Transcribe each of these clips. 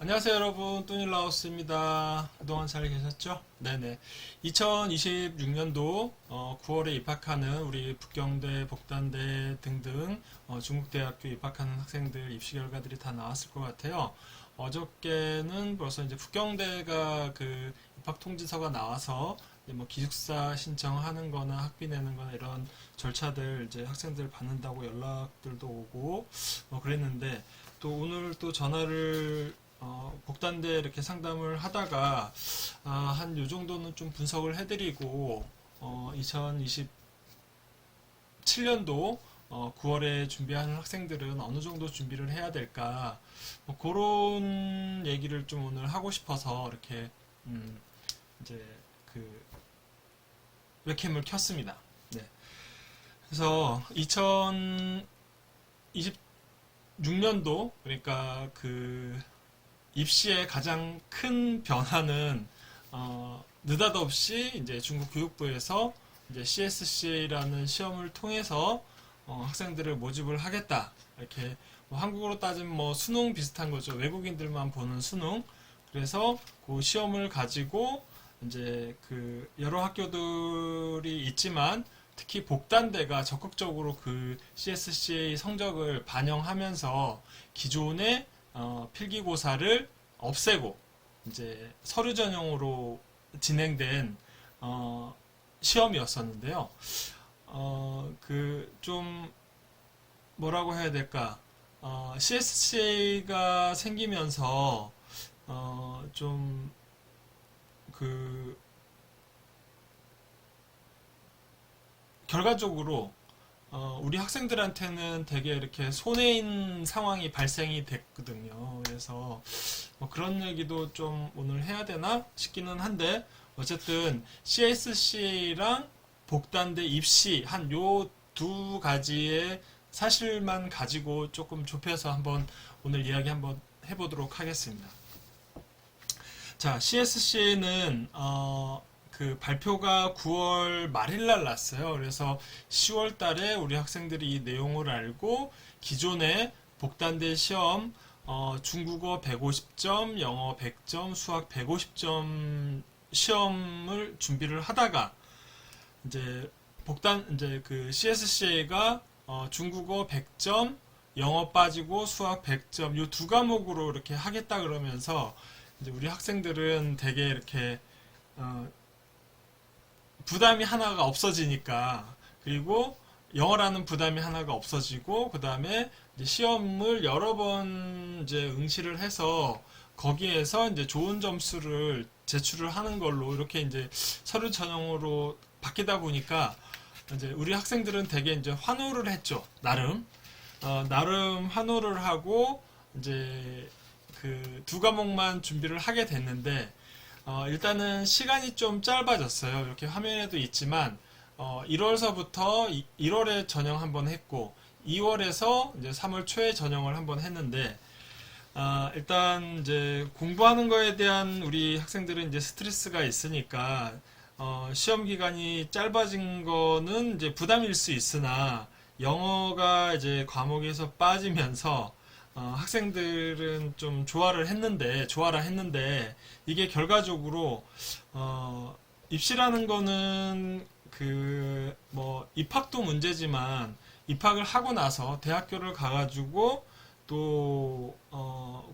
안녕하세요 여러분, 뚜닐라우스입니다. 그동안 잘 계셨죠? 네네. 2026년도 9월에 입학하는 우리 북경대, 복단대 등등 중국대학교 입학하는 학생들 입시 결과들이 다 나왔을 것 같아요. 어저께는 벌써 이제 북경대가 그 입학 통지서가 나와서 이제 뭐 기숙사 신청하는 거나 학비 내는 거나 이런 절차들 이제 학생들 받는다고 연락들도 오고 그랬는데, 또 오늘 또 전화를 복단대 이렇게 상담을 하다가 한 요 정도는 좀 분석을 해드리고 2027년도 9월에 준비하는 학생들은 어느 정도 준비를 해야 될까, 뭐 그런 얘기를 좀 오늘 하고 싶어서 이렇게 이제 그 웹캠을 켰습니다. 네. 그래서 2026년도, 그러니까 그 입시의 가장 큰 변화는 느닷없이 이제 중국 교육부에서 이제 CSCA라는 시험을 통해서 학생들을 모집을 하겠다. 이렇게 뭐 한국으로 따지면 뭐 수능 비슷한 거죠. 외국인들만 보는 수능. 그래서 그 시험을 가지고 이제 그 여러 학교들이 있지만 특히 복단대가 적극적으로 그 CSCA 성적을 반영하면서 기존의 필기고사를 없애고 이제 서류 전형으로 진행된 시험이었었는데요. 그 좀 뭐라고 해야 될까? CSCA가 생기면서 좀 그 결과적으로 우리 학생들한테는 되게 이렇게 손해인 상황이 발생이 됐거든요. 그래서 뭐 그런 얘기도 좀 오늘 해야 되나 싶기는 한데, 어쨌든 CSC랑 복단대 입시 한 요 두 가지의 사실만 가지고 조금 좁혀서 한번 오늘 이야기 한번 해보도록 하겠습니다. 자, CSC는 그 발표가 9월 말일 날 났어요. 그래서 10월 달에 우리 학생들이 이 내용을 알고 기존의 복단대 시험 중국어 150점, 영어 100점, 수학 150점 시험을 준비를 하다가 이제 그 CSCA가 중국어 100점, 영어 빠지고 수학 100점 이 두 과목으로 이렇게 하겠다 그러면서 이제 우리 학생들은 되게 이렇게 어, 부담이 하나가 없어지니까, 그리고 영어라는 부담이 하나가 없어지고, 그 다음에 시험을 여러 번 이제 응시를 해서 거기에서 이제 좋은 점수를 제출을 하는 걸로 이렇게 이제 서류 전형으로 바뀌다 보니까 이제 우리 학생들은 되게 이제 환호를 했죠. 나름 환호를 하고 이제 그 두 과목만 준비를 하게 됐는데, 일단은 시간이 좀 짧아졌어요. 이렇게 화면에도 있지만 1월서부터 1월에 전형 한번 했고 2월에서 이제 3월 초에 전형을 한번 했는데, 일단 이제 공부하는 거에 대한 우리 학생들은 이제 스트레스가 있으니까 시험 기간이 짧아진 거는 이제 부담일 수 있으나, 영어가 이제 과목에서 빠지면서 학생들은 좀 좋아라 했는데, 이게 결과적으로 입시라는 거는 그 뭐 입학도 문제지만 입학을 하고 나서 대학교를 가가지고 또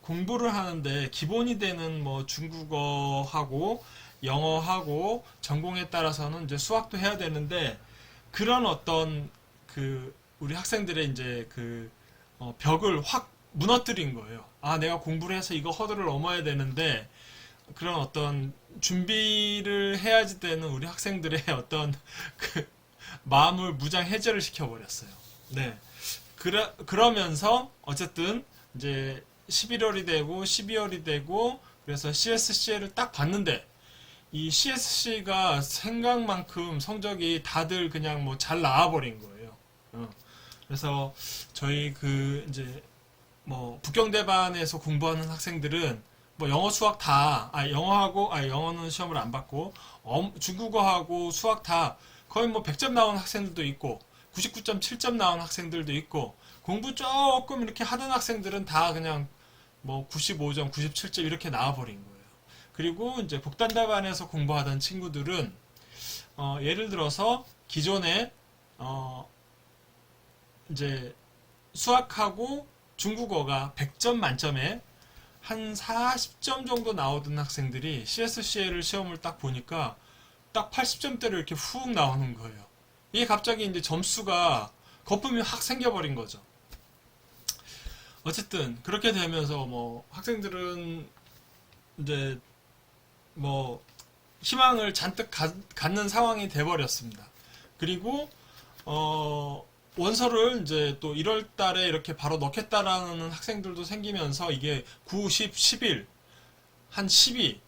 공부를 하는데 기본이 되는 뭐 중국어하고 영어하고 전공에 따라서는 이제 수학도 해야 되는데, 그런 어떤 그 우리 학생들의 이제 그 벽을 확 무너뜨린 거예요. 아, 내가 공부를 해서 이거 허들을 넘어야 되는데, 그런 어떤 준비를 해야지 되는 우리 학생들의 어떤 그 마음을 무장 해제를 시켜버렸어요. 네. 그러면서 어쨌든 이제 11월이 되고 12월이 되고, 그래서 CSC를 딱 봤는데 이 CSC가 생각만큼 성적이 다들 그냥 뭐 잘 나와버린 거예요. 그래서 저희 그 이제 뭐 북경대반에서 공부하는 학생들은 뭐 영어 수학 다, 영어는 시험을 안 받고 중국어하고 수학 다 거의 뭐 100점 나온 학생들도 있고 99.7점 나온 학생들도 있고, 공부 조금 이렇게 하던 학생들은 다 그냥 뭐 95점, 97점 이렇게 나와버린 거예요. 그리고 이제 복단 답안에서 공부하던 친구들은 예를 들어서 기존에 이제 수학하고 중국어가 100점 만점에 한 40점 정도 나오던 학생들이 CSCL 시험을 딱 보니까 딱 80점대로 이렇게 훅 나오는 거예요. 이게 갑자기 이제 점수가 거품이 확 생겨버린 거죠. 어쨌든 그렇게 되면서 뭐 학생들은 이제 뭐 희망을 잔뜩 갖는 상황이 돼버렸습니다. 그리고 원서를 이제 또 1월 달에 이렇게 바로 넣겠다라는 학생들도 생기면서 이게 9, 10, 11, 한 12,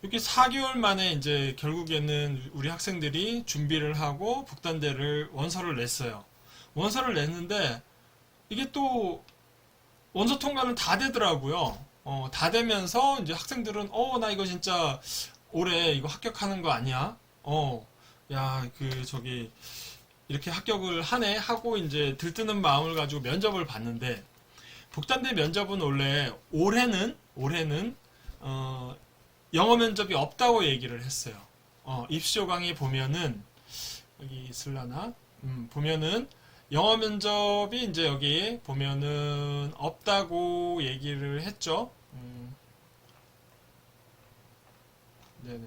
이렇게 4개월 만에 이제 결국에는 우리 학생들이 준비를 하고 북단대를 원서를 냈어요. 원서를 냈는데 이게 또 원서 통과는 다 되더라고요. 다 되면서 이제 학생들은 나 이거 진짜 올해 이거 합격하는 거 아니야? 야, 저기 이렇게 합격을 하네 하고 이제 들뜨는 마음을 가지고 면접을 봤는데 북단대 면접은 원래 올해는 영어 면접이 없다고 얘기를 했어요. 입시 요강에 보면은 여기 있을라나? 보면은 영어 면접이 이제 여기 보면은 없다고 얘기를 했죠. 네네.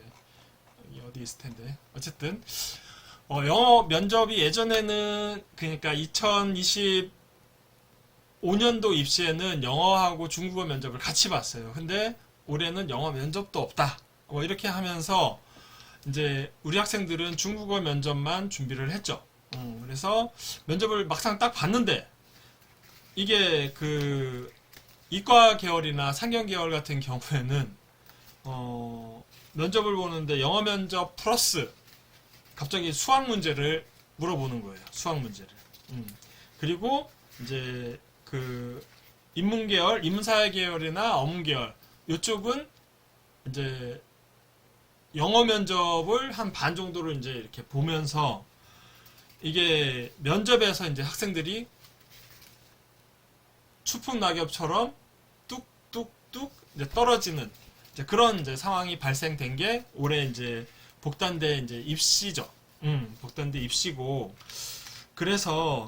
여기 어디 있을 텐데. 어쨌든 영어 면접이 예전에는 그러니까 2025년도 입시에는 영어하고 중국어 면접을 같이 봤어요. 근데 올해는 영어 면접도 없다. 뭐 이렇게 하면서 이제 우리 학생들은 중국어 면접만 준비를 했죠. 그래서 면접을 막상 딱 봤는데 이게 그 이과 계열이나 상경 계열 같은 경우에는 면접을 보는데 영어 면접 플러스 갑자기 수학 문제를 물어보는 거예요. 수학 문제를. 그리고 이제 그 인문 계열, 인문사회 계열이나 어문 계열 이쪽은 이제 영어 면접을 한 반 정도를 이제 이렇게 보면서 이게 면접에서 이제 학생들이 추풍 낙엽처럼 뚝뚝뚝 이제 떨어지는 이제 그런 이제 상황이 발생된 게 올해 이제 복단대 이제 입시죠. 복단대 입시고 그래서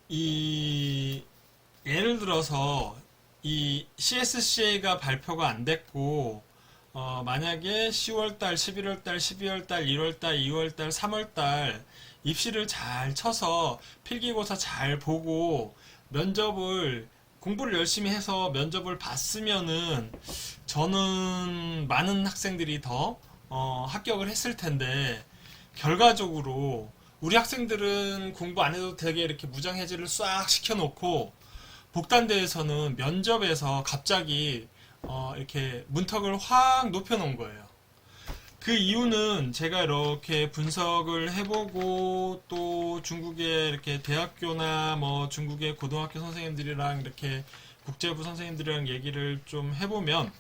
이 예를 들어서 이 CSCA가 발표가 안 됐고 만약에 10월달, 11월달, 12월달, 1월달, 2월달, 3월달 입시를 잘 쳐서 필기고사 잘 보고 면접을 공부를 열심히 해서 면접을 봤으면은 저는 많은 학생들이 더 합격을 했을 텐데 결과적으로 우리 학생들은 공부 안 해도 되게 이렇게 무장해제를 싹 시켜놓고 복단대에서는 면접에서 갑자기 이렇게 문턱을 확 높여놓은 거예요. 그 이유는 제가 이렇게 분석을 해보고 또 중국의 이렇게 대학교나 뭐 중국의 고등학교 선생님들이랑 이렇게 국제부 선생님들이랑 얘기를 좀 해보면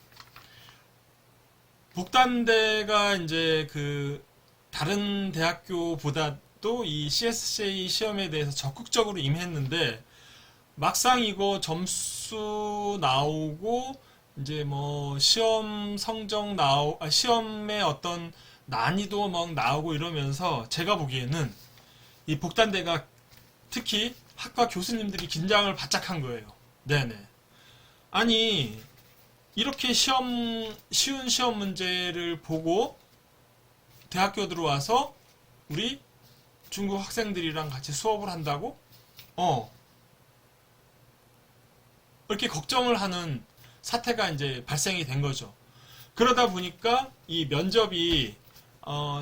복단대가 이제 그 다른 대학교보다도 이 CSCA 시험에 대해서 적극적으로 임했는데 막상 이거 점수 나오고 이제 뭐 시험 성적 시험의 어떤 난이도 막 나오고 이러면서 제가 보기에는 이 복단대가 특히 학과 교수님들이 긴장을 바짝 한 거예요. 네네. 아니 이렇게 쉬운 시험 문제를 보고 대학교 들어와서 우리 중국 학생들이랑 같이 수업을 한다고? 이렇게 걱정을 하는 사태가 이제 발생이 된 거죠. 그러다 보니까 이 면접이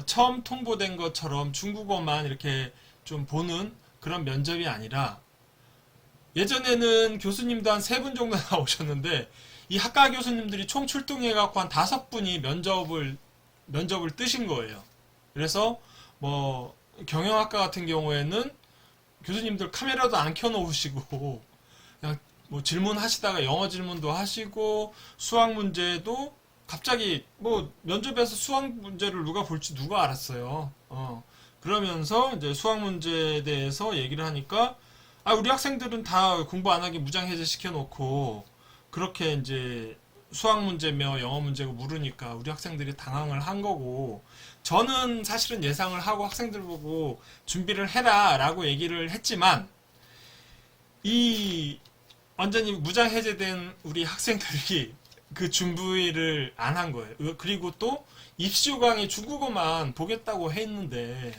처음 통보된 것처럼 중국어만 이렇게 좀 보는 그런 면접이 아니라 예전에는 교수님도 한 3분 정도 나오셨는데 이 학과 교수님들이 총 출동해갖고 한 5분이 면접을 뜨신 거예요. 그래서 뭐 경영학과 같은 경우에는 교수님들 카메라도 안 켜놓으시고 그냥 뭐 질문하시다가 영어 질문도 하시고 수학 문제도 갑자기 뭐 면접에서 수학 문제를 누가 볼지 누가 알았어요. 그러면서 이제 수학 문제에 대해서 얘기를 하니까 우리 학생들은 다 공부 안 하게 무장해제 시켜놓고, 그렇게 이제 수학 문제며 영어 문제고 물으니까 우리 학생들이 당황을 한 거고, 저는 사실은 예상을 하고 학생들 보고 준비를 해라 라고 얘기를 했지만, 이 완전히 무장해제된 우리 학생들이 그 준비를 안 한 거예요. 그리고 또 입시 요강에 중국어만 보겠다고 했는데,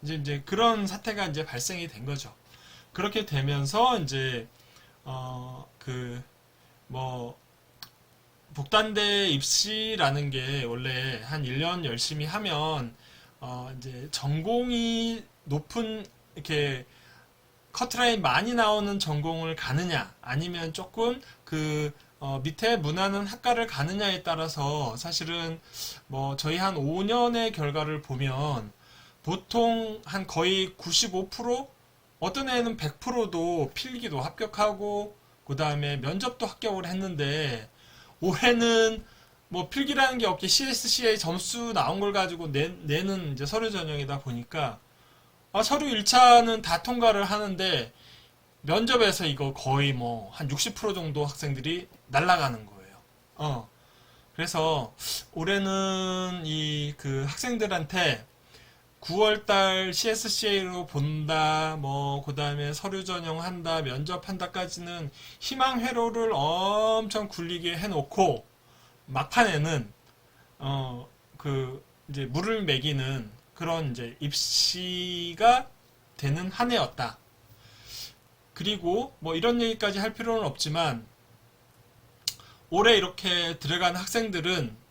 이제 그런 사태가 이제 발생이 된 거죠. 그렇게 되면서 이제 그 뭐 복단대 입시라는 게 원래 한 1년 열심히 하면 이제 전공이 높은 이렇게 커트라인 많이 나오는 전공을 가느냐 아니면 조금 그 밑에 무난한 학과를 가느냐에 따라서 사실은 뭐 저희 한 5년의 결과를 보면 보통 한 거의 95% 어떤 애는 100%도 필기도 합격하고 그 다음에 면접도 합격을 했는데 올해는 뭐 필기라는 게 없게 CSCA 점수 나온 걸 가지고 내는 이제 서류 전형이다 보니까 서류 1차는 다 통과를 하는데 면접에서 이거 거의 뭐 한 60% 정도 학생들이 날아가는 거예요. 그래서 올해는 이 그 학생들한테 9월달 CSCA로 본다, 뭐, 그 다음에 서류 전형한다, 면접한다까지는 희망 회로를 엄청 굴리게 해놓고, 막판에는, 이제 물을 매기는 그런 이제 입시가 되는 한 해였다. 그리고 뭐 이런 얘기까지 할 필요는 없지만, 올해 이렇게 들어간 학생들은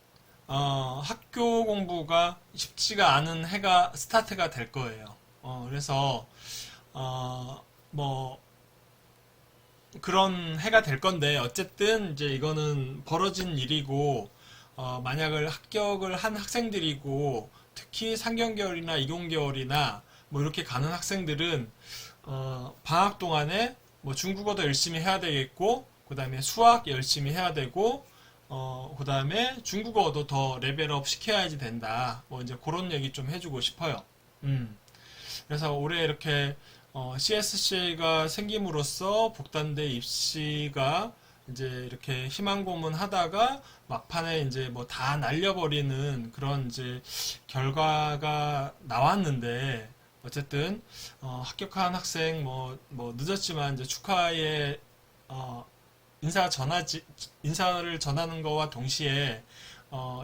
학교 공부가 쉽지가 않은 해가 스타트가 될 거예요. 그래서 뭐 그런 해가 될 건데 어쨌든 이제 이거는 벌어진 일이고 만약을 합격을 한 학생들이고 특히 상경계열이나 이공계열이나 뭐 이렇게 가는 학생들은 방학 동안에 뭐 중국어도 열심히 해야 되겠고 그 다음에 수학 열심히 해야 되고 그 다음에 중국어도 더 레벨업 시켜야지 된다. 뭐 이제 그런 얘기 좀 해주고 싶어요. 그래서 올해 이렇게 CSCA가 생김으로써 복단대 입시가 이제 이렇게 희망 고문하다가 막판에 이제 뭐 다 날려버리는 그런 이제 결과가 나왔는데 어쨌든 합격한 학생 뭐 늦었지만 이제 축하의 인사를 전하는 거와 동시에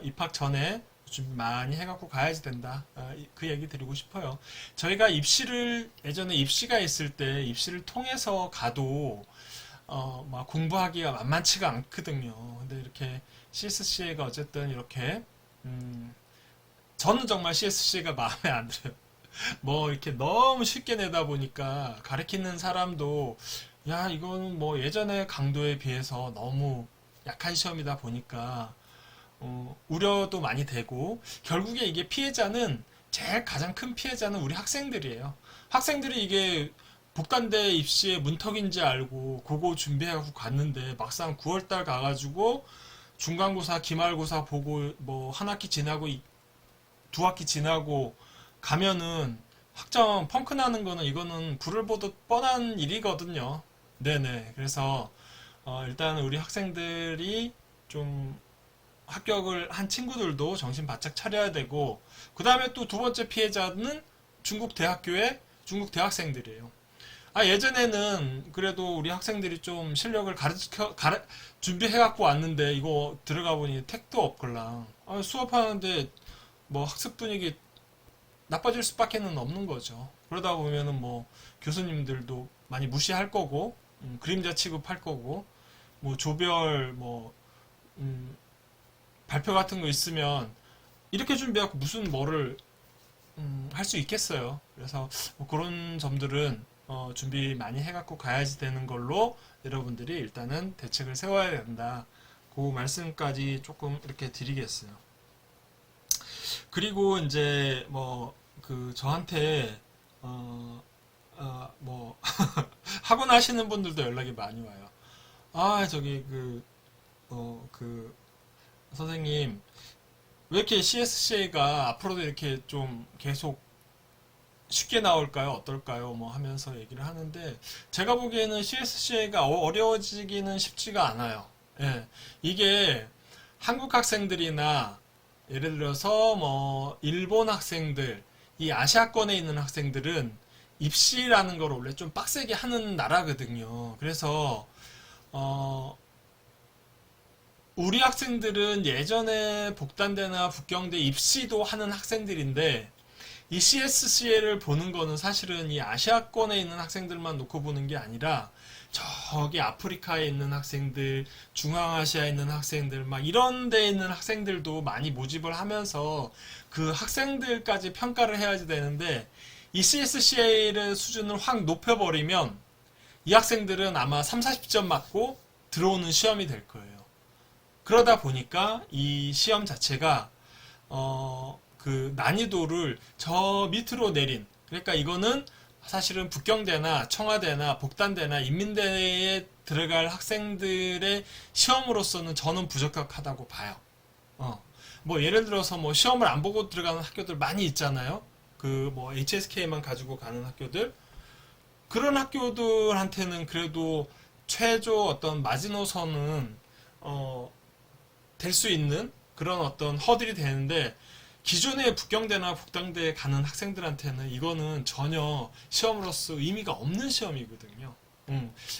입학 전에 준비 많이 해갖고 가야지 된다. 그 얘기 드리고 싶어요. 저희가 예전에 입시가 있을 때 입시를 통해서 가도 막 공부하기가 만만치가 않거든요. 근데 이렇게 CSCA가 어쨌든 이렇게 저는 정말 CSCA가 마음에 안 들어요. 뭐 이렇게 너무 쉽게 내다 보니까 가르치는 사람도 야 이거는 뭐 예전의 강도에 비해서 너무 약한 시험이다 보니까 우려도 많이 되고 결국에 이게 피해자는 제일 가장 큰 피해자는 우리 학생들이에요. 학생들이 이게 복단대 입시의 문턱인지 알고 그거 준비해갖고 갔는데 막상 9월달 가가지고 중간고사, 기말고사 보고 뭐 한 학기 지나고 두 학기 지나고 가면은 학점 펑크 나는 거는 이거는 불을 보듯 뻔한 일이거든요. 네네. 그래서 일단 우리 학생들이 좀 합격을 한 친구들도 정신 바짝 차려야 되고 그 다음에 또 두 번째 피해자는 중국 대학교의 중국 대학생들이에요. 예전에는 그래도 우리 학생들이 좀 실력을 준비해 갖고 왔는데 이거 들어가 보니 택도 없걸랑 수업하는데 뭐 학습 분위기 나빠질 수밖에는 없는 거죠. 그러다 보면은 뭐 교수님들도 많이 무시할 거고 그림자 취급할 거고 뭐 조별 뭐 발표 같은 거 있으면 이렇게 준비하고 무슨 뭐를 할 수 있겠어요. 그래서 뭐 그런 점들은 준비 많이 해갖고 가야지 되는 걸로 여러분들이 일단은 대책을 세워야 된다. 그 말씀까지 조금 이렇게 드리겠어요. 그리고 이제 뭐 그 저한테 뭐 학원 하시는 분들도 연락이 많이 와요. 저기 그 선생님 왜 이렇게 CSCA가 앞으로도 이렇게 좀 계속 쉽게 나올까요? 어떨까요? 뭐 하면서 얘기를 하는데 제가 보기에는 CSCA가 어려워지기는 쉽지가 않아요. 예. 이게 한국 학생들이나 예를 들어서 뭐 일본 학생들, 이 아시아권에 있는 학생들은 입시라는 걸 원래 좀 빡세게 하는 나라거든요. 그래서 어 우리 학생들은 예전에 복단대나 북경대 입시도 하는 학생들인데 이 CSCA를 보는 거는 사실은 이 아시아권에 있는 학생들만 놓고 보는 게 아니라 저기 아프리카에 있는 학생들, 중앙아시아에 있는 학생들, 막 이런 데에 있는 학생들도 많이 모집을 하면서 그 학생들까지 평가를 해야지 되는데 이 CSCA의 수준을 확 높여버리면 이 학생들은 아마 3, 40점 맞고 들어오는 시험이 될 거예요. 그러다 보니까 이 시험 자체가 그 난이도를 저 밑으로 내린, 그러니까 이거는 사실은 북경대나 청와대나 복단대나 인민대에 들어갈 학생들의 시험으로서는 저는 부적격하다고 봐요. 뭐 예를 들어서 뭐 시험을 안 보고 들어가는 학교들 많이 있잖아요. 그 뭐 HSK만 가지고 가는 학교들, 그런 학교들한테는 그래도 최저 어떤 마지노선은 될 수 있는 그런 어떤 허들이 되는데 기존의 북경대나 북당대에 가는 학생들한테는 이거는 전혀 시험으로서 의미가 없는 시험이거든요.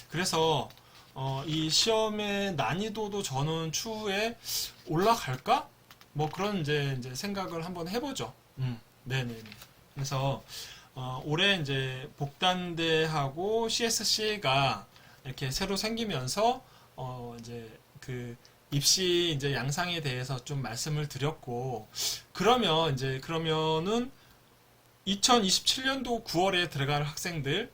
그래서 이 시험의 난이도도 저는 추후에 올라갈까? 뭐 그런 이제 생각을 한번 해보죠. 네네네. 그래서 올해 이제 복단대하고 CSC가 이렇게 새로 생기면서 이제 그 입시 이제 양상에 대해서 좀 말씀을 드렸고, 그러면은 2027년도 9월에 들어갈 학생들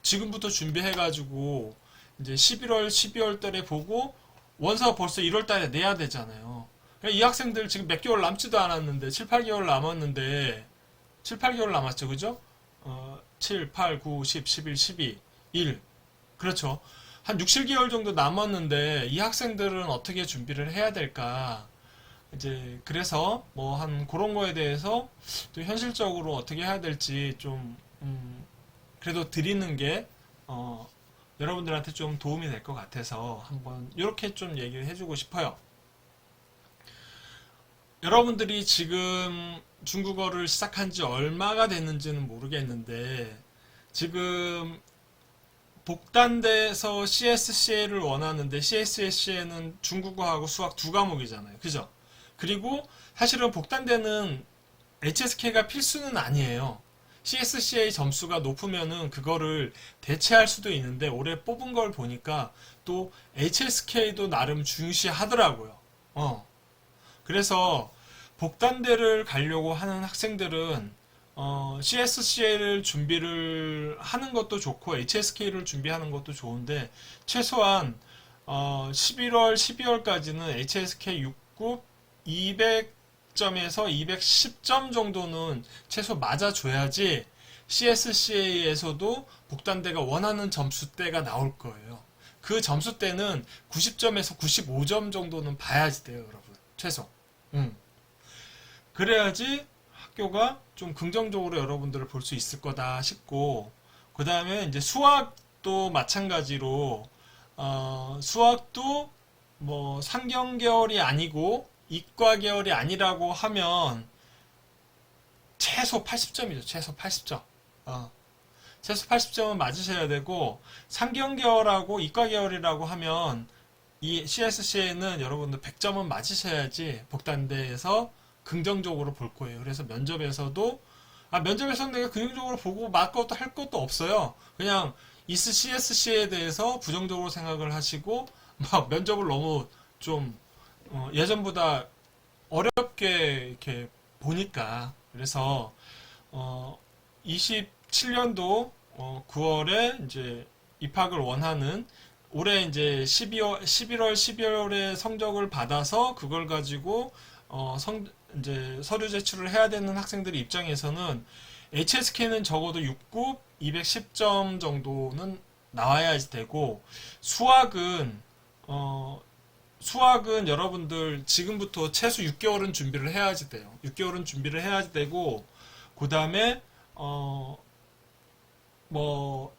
지금부터 준비해가지고 이제 11월, 12월 달에 보고 원서 벌써 1월 달에 내야 되잖아요. 그러니까 이 학생들 지금 몇 개월 남지도 않았는데 7, 8개월 남았는데 7, 8개월 남았죠, 그죠? 7, 8, 9, 10, 11, 12, 1. 그렇죠. 한 6, 7개월 정도 남았는데 이 학생들은 어떻게 준비를 해야 될까? 이제 그래서 뭐 한 그런 거에 대해서 또 현실적으로 어떻게 해야 될지 좀 그래도 드리는 게 여러분들한테 좀 도움이 될 것 같아서 한번 이렇게 좀 얘기를 해주고 싶어요. 여러분들이 지금 중국어를 시작한 지 얼마가 됐는지는 모르겠는데 지금 복단대에서 CSCA를 원하는데 CSCA는 중국어하고 수학 두 과목이잖아요. 그죠? 그리고 사실은 복단대는 HSK가 필수는 아니에요. CSCA 점수가 높으면은 그거를 대체할 수도 있는데 올해 뽑은 걸 보니까 또 HSK도 나름 중시하더라고요. 그래서 복단대를 가려고 하는 학생들은 CSCA를 준비를 하는 것도 좋고 HSK를 준비하는 것도 좋은데 최소한 11월, 12월까지는 HSK 6급 200점에서 210점 정도는 최소 맞아줘야지 CSCA에서도 복단대가 원하는 점수대가 나올 거예요. 그 점수대는 90점에서 95점 정도는 봐야지 돼요, 여러분. 최소. 그래야지 학교가 좀 긍정적으로 여러분들을 볼 수 있을 거다 싶고, 그 다음에 이제 수학도 마찬가지로 수학도 뭐 상경 계열이 아니고 이과 계열이 아니라고 하면 최소 80점이죠. 최소 80점. 최소 80점은 맞으셔야 되고 상경 계열하고 이과 계열이라고 하면 이 CSC에는 여러분들 100점은 맞으셔야지 복단대에서 긍정적으로 볼 거예요. 그래서 면접에서도 면접에서는 내가 긍정적으로 보고 말 것도 할 것도 없어요. 그냥 이 CSC에 대해서 부정적으로 생각을 하시고 막 면접을 너무 좀 예전보다 어렵게 이렇게 보니까 그래서 27년도 9월에 이제 입학을 원하는 올해 이제 11월, 12월에 성적을 받아서 그걸 가지고 이제 서류 제출을 해야 되는 학생들의 입장에서는 HSK는 적어도 6급 210점 정도는 나와야지 되고 수학은 여러분들 지금부터 최소 6개월은 준비를 해야지 돼요. 6개월은 준비를 해야지 되고 그 다음에 뭐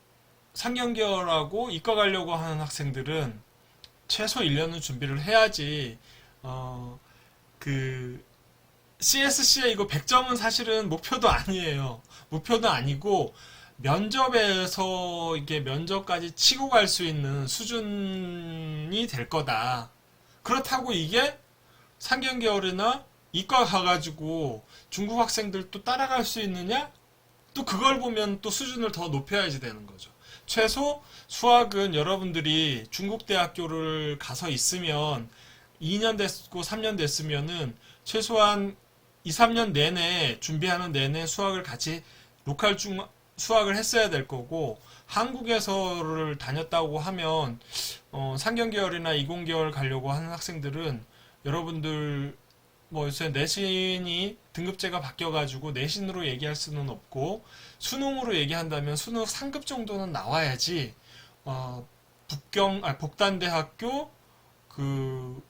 상경계열하고 이과 가려고 하는 학생들은 최소 1년은 준비를 해야지 그 CSCA 이거 100점은 사실은 목표도 아니에요. 목표도 아니고 면접에서 이게 면접까지 치고 갈 수 있는 수준이 될 거다. 그렇다고 이게 상경계열이나 이과 가가지고 중국 학생들 또 따라갈 수 있느냐? 또 그걸 보면 또 수준을 더 높여야지 되는 거죠. 최소 수학은 여러분들이 중국 대학교를 가서 있으면 2년 됐고 3년 됐으면은 최소한 2, 3년 내내 준비하는 내내 수학을 같이 로컬 수학을 했어야 될 거고 한국에서를 다녔다고 하면 상경계열이나 이공계열 가려고 하는 학생들은 여러분들 뭐 요새 내신이 등급제가 바뀌어가지고 내신으로 얘기할 수는 없고 수능으로 얘기한다면 수능 상급 정도는 나와야지 복단대학교 그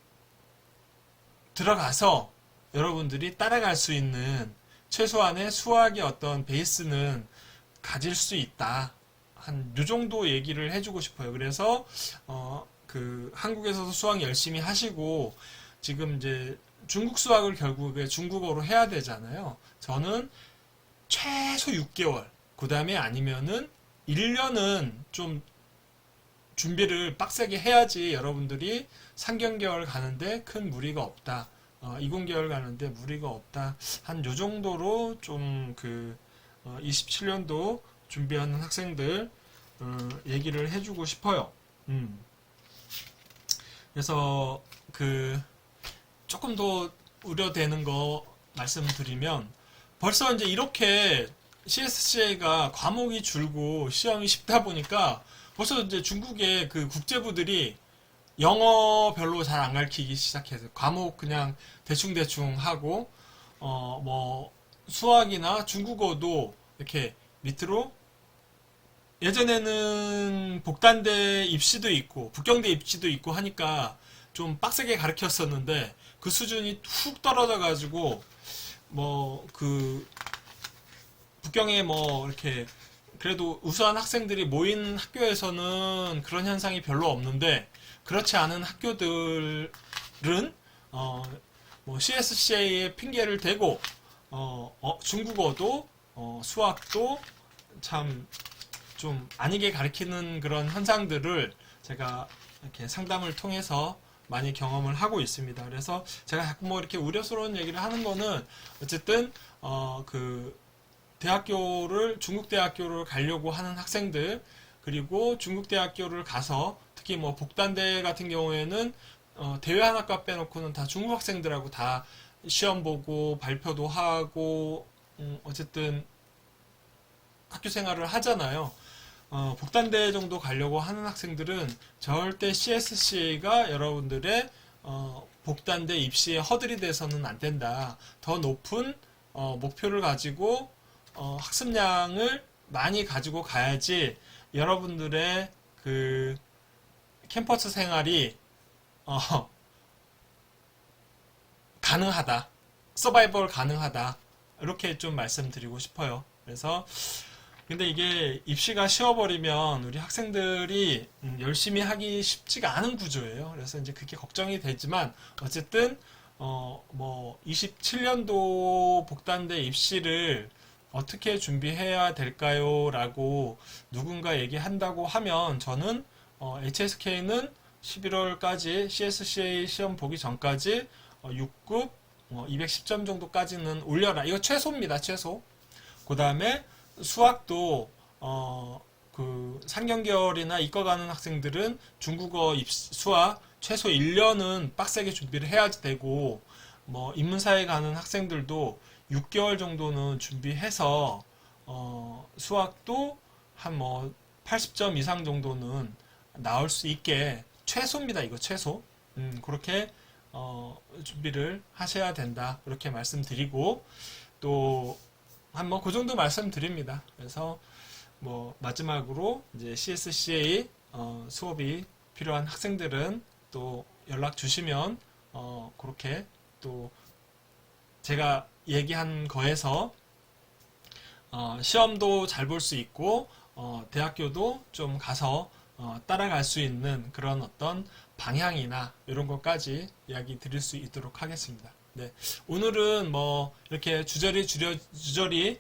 들어가서 여러분들이 따라갈 수 있는 최소한의 수학의 어떤 베이스는 가질 수 있다. 한 요 정도 얘기를 해주고 싶어요. 그래서 그 한국에서도 수학 열심히 하시고 지금 이제 중국 수학을 결국에 중국어로 해야 되잖아요. 저는 최소 6개월, 그 다음에 아니면은 1년은 좀 준비를 빡세게 해야지 여러분들이 상경계열 가는데 큰 무리가 없다. 이공계열 가는데 무리가 없다. 한 요 정도로 좀 그 27년도 준비하는 학생들 얘기를 해주고 싶어요. 그래서 그 조금 더 우려되는 거 말씀드리면 벌써 이제 이렇게 CSCA가 과목이 줄고 시험이 쉽다 보니까 벌써 이제 중국의 그 국제부들이 영어 별로 잘 안 가르치기 시작해서 과목 그냥 대충대충 하고 뭐 수학이나 중국어도 이렇게 밑으로 예전에는 복단대 입시도 있고 북경대 입시도 있고 하니까 좀 빡세게 가르쳤었는데 그 수준이 훅 떨어져 가지고 뭐 그 북경에 뭐 이렇게 그래도 우수한 학생들이 모인 학교에서는 그런 현상이 별로 없는데 그렇지 않은 학교들은 뭐 CSCA에 핑계를 대고 중국어도 수학도 참 좀 아니게 가르치는 그런 현상들을 제가 이렇게 상담을 통해서 많이 경험을 하고 있습니다. 그래서 제가 자꾸 뭐 이렇게 우려스러운 얘기를 하는 거는 어쨌든 그 대학교를 중국 대학교를 가려고 하는 학생들 그리고 중국 대학교를 가서 특히 뭐 복단대 같은 경우에는 대외 한학과 빼놓고는 다 중국 학생들하고 다 시험 보고 발표도 하고 어쨌든 학교 생활을 하잖아요. 복단대 정도 가려고 하는 학생들은 절대 CSCA가 여러분들의 복단대 입시에 허들이 돼서는 안 된다. 더 높은 목표를 가지고 학습량을 많이 가지고 가야지 여러분들의 그 캠퍼스 생활이 가능하다. 서바이벌 가능하다. 이렇게 좀 말씀드리고 싶어요. 그래서 근데 이게 입시가 쉬워버리면 우리 학생들이 열심히 하기 쉽지가 않은 구조예요. 그래서 이제 그게 걱정이 되지만 어쨌든 뭐 27년도 복단대 입시를 어떻게 준비해야 될까요? 라고 누군가 얘기한다고 하면 저는 HSK는 11월까지 CSCA 시험 보기 전까지 6급 210점 정도까지는 올려라. 이거 최소입니다. 최소. 그 다음에 수학도 그 상경계열이나 이과 가는 학생들은 중국어 수학 최소 1년은 빡세게 준비를 해야 되고 뭐 인문사회 가는 학생들도 6개월 정도는 준비해서 수학도 한 뭐 80점 이상 정도는 나올 수 있게 최소입니다. 이거 최소. 그렇게 준비를 하셔야 된다. 이렇게 말씀드리고 또 한 뭐 그 정도 말씀드립니다. 그래서 뭐 마지막으로 이제 CSCA 수업이 필요한 학생들은 또 연락 주시면 그렇게 또 제가 얘기한 거에서 시험도 잘 볼 수 있고 대학교도 좀 가서 따라갈 수 있는 그런 어떤 방향이나 이런 것까지 이야기 드릴 수 있도록 하겠습니다. 네. 오늘은 뭐 이렇게 주저리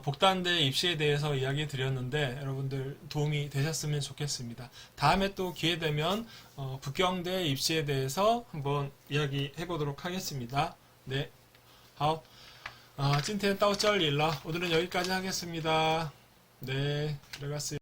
복단대 입시에 대해서 이야기 드렸는데 여러분들 도움이 되셨으면 좋겠습니다. 다음에 또 기회 되면 북경대 입시에 대해서 한번 이야기해 보도록 하겠습니다. 네. 好，今天到这里了，오늘은 여기까지 하겠습니다. 네, 들어갔어요.